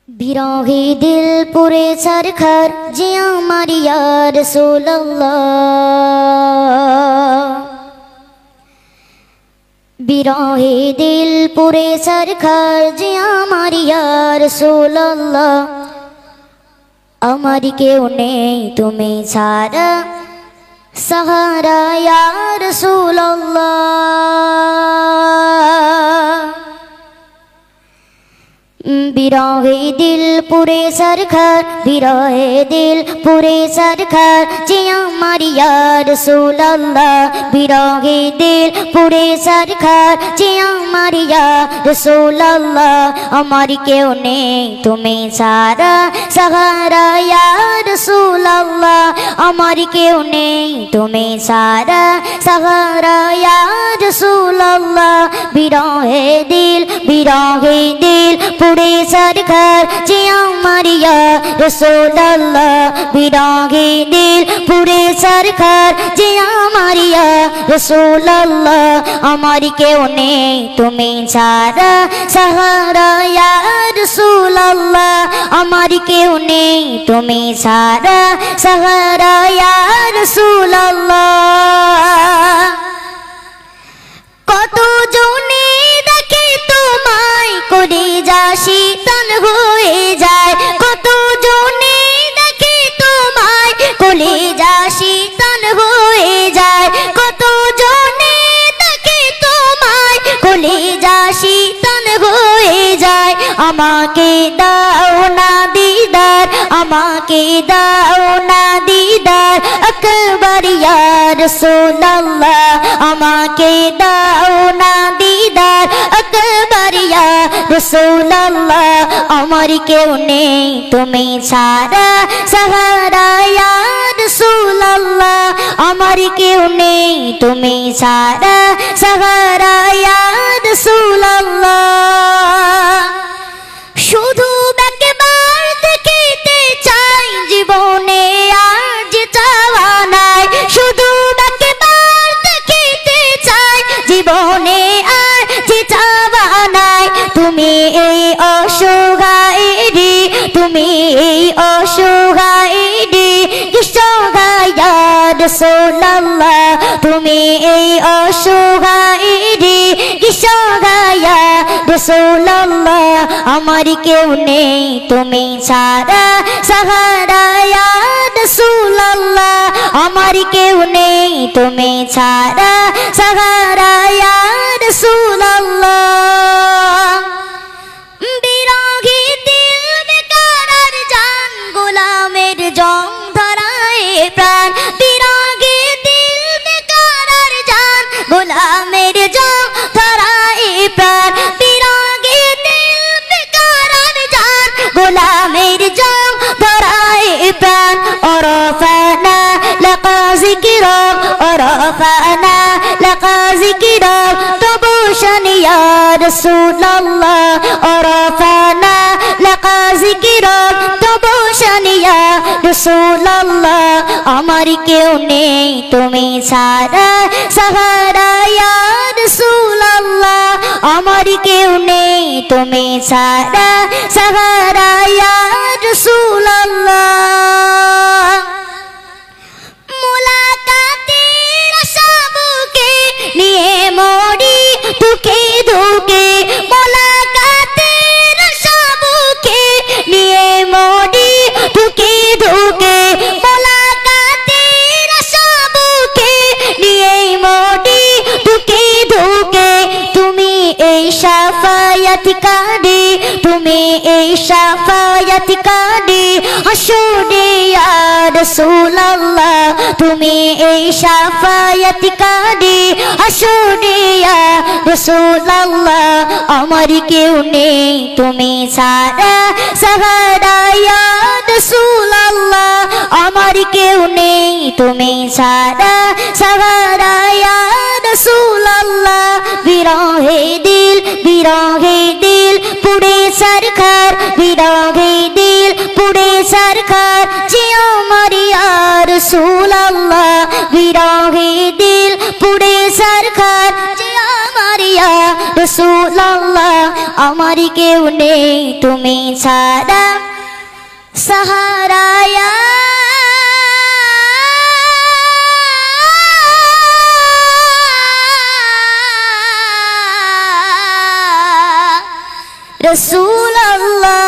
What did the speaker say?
বিরহে দিল পুরে সরখার যে আমার ইয়া রাসূলুল্লাহ। বিরহে দিল পুরে সরখার যে আমার ইয়া রাসূলুল্লাহ। আমার কেউ নেই তুমি ছাড়া সাহারা ইয়া রাসূলুল্লাহ। বিরহে দিল পুরে সরখার, বিরহে দিল পুরে সরখার যে আমার ইয়া রাসূলুল্লাহ। বিরহে দিল পুরে সরখার যে আমার ইয়া রাসূলুল্লাহ। আমার কেউ নেই তুমি ছাড়া সাহারা ইয়া রাসূলুল্লাহ। আমার কেউ নেই তুমি ছাড়া সাহারা ইয়া রাসূলুল্লাহ। বিরহে দিল পুরে সরখার যে আমার ইয়া রাসূলুল্লাহ। বিরহে দিল পুরে সরখার যে আমার ইয়া রাসূলুল্লাহ। আমার কেউ নেই তুমি ছাড়া সাহারা ইয়া রাসূলুল্লাহ। আমার কেউ নেই তুমি ছাড়া সাহারা ইয়া রাসূলুল্লাহ। কত জনে দেখে তোমায় করে যা শীতল হয়ে যায়। কত জনে দেখে তোমায় করে যা শীতল হয়ে যায়। কত জনে দেখে তোমায় করে যা শীতল হয়ে যায়। আমাকে দাও না দিদার, আমাকে দাও না দিদার আকবার ইয়া রাসূলুল্লাহ। আমাকে দাও না দিদার আকবার ইয়া রাসূলুল্লাহ। আমার কেউ নেই তুমি ছাড়া সাহারা ইয়া রাসূলুল্লাহ। আমার কেউ নেই তুমি ছাড়া সাহারা ইয়া রাসূলুল্লাহ। শুধু একবার দেখিতে চাই জীবনে আর যে চাওয়া নাই। শুধু একবার দেখিতে চাই জীবনে আর যে চাওয়া নাই। তুমি এই অসহায়রি, তুমি এই অসহায়রি কিসহায় ইয়া রাসূলুল্লাহ। তুমি এই অসহায়রি কিসহায় ইয়া রাসূলুল্লাহ। আমার কেউ নেই তুমি ছাড়া সাহারা ইয়া রাসূলুল্লাহ। আমার কেউ নেই তুমি ছাড়া সাহারা ইয়া রাসূলুল্লাহ। বিরহে দিল বেকারার জান গোলামের জং ধরায় প্রাণ। বিরহে দিল বেকারার জান গোলামের জং ধরায় প্রাণ। বিরহে দিল বেকারার জান গোলামের জং ধরায় প্রাণ। ওরফানা লাকা যিকরা, ওরফানা লাকা যিকরা তবু শান ইয়া রাসূলুল্লাহ। ওরফানা লাকা যিকরা তবু শান ইয়া রাসূলুল্লাহ। আমার কেউ নেই তুমি ছাড়া সাহারা ইয়া রাসূলুল্লাহ। আমার কেউ নেই তুমি ছাড়া সাহারা ইয়া রাসূলুল্লাহ। মুলাকাতের আশা বুকে নিয়ে মরি দুঃখে দুঃখে। মুলাকাতের আশা বুকে নিয়ে মরি দুঃখে দুঃখে। মুলাকাতের আশা বুকে নিয়ে মরি দুঃখে দুঃখে। তুমি এই শাফায়াতকারী, তুমি এই শাফায়াতকারী হাসরে ইয়া রাসূলুল্লাহ। তুমি এই শাফায়াতকারী হাসরে ইয়া রাসূলুল্লাহ। আমার কেউ নেই তুমি ছাড়া সাহারা ইয়া রাসূলুল্লাহ। আমার কেউ নেই তুমি ছাড়া সাহারা ইয়া রাসূলুল্লাহ। বিরহে দিল পুরে সরখার, বিরহে দিল পুরে সরখার যে আমার ইয়া রাসূলুল্লাহ। বিরহে দিল পুরে সরখার যে আমার ইয়া রাসূলুল্লাহ। আমার কেউ নেই তুমি ছাড়া সাহারায়া রসুল আল্লাহ